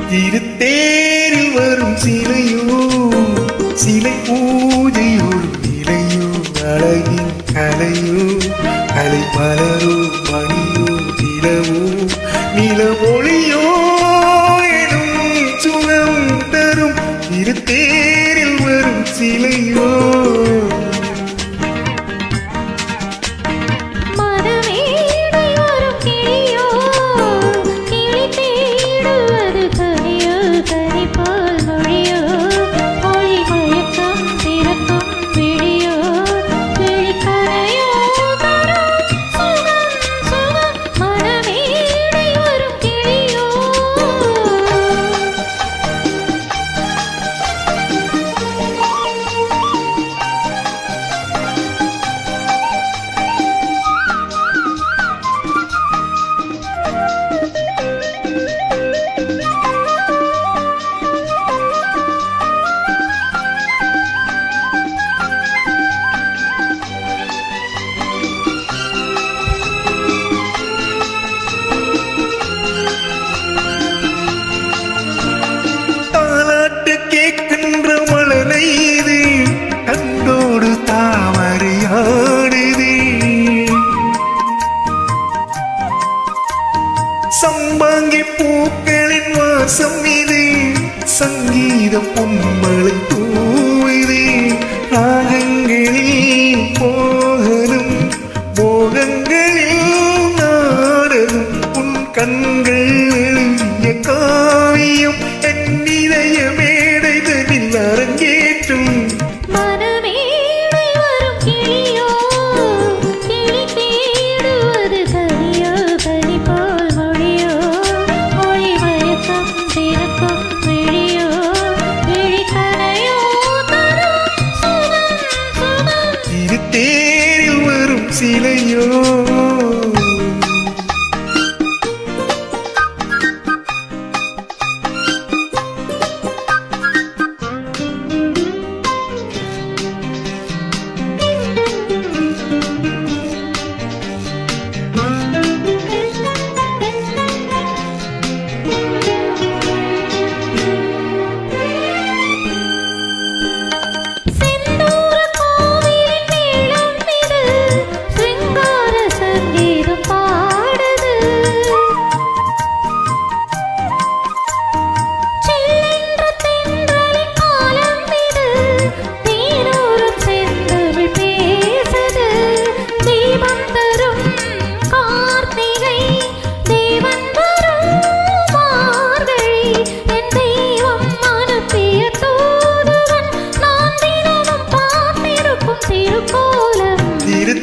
திருத்தேரில் வரும் சிலையோ சிலை பூஜையோடும் நிலையோ அழகின் கலையோ கலை மலரோ மணியோ நிலவோ நிலவொளியோ எனும் சுகம் தரும் திருத்தேரில் வரும் சிலையோ சம்பாங்கி பூக்களின் வாசம் இது சங்கீதம் பொம்மலை தூவிது ராகங்களில் போகலும் போகங்களில் நாடலும் உன் கண்கள் எழுதிய காவியம் என் இதய மேடைதனில் அரங்கேற்றும் தேரில் வரும் சிலையோ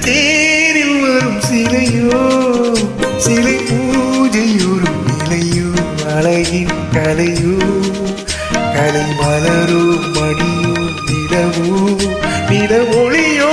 தேரில் வரும் சிலையோ சிலை பூஜையோடும் நிலையோ அழகின் கலையோ கலை மலரோ மணியோ நிலவோ நிலவொளியோ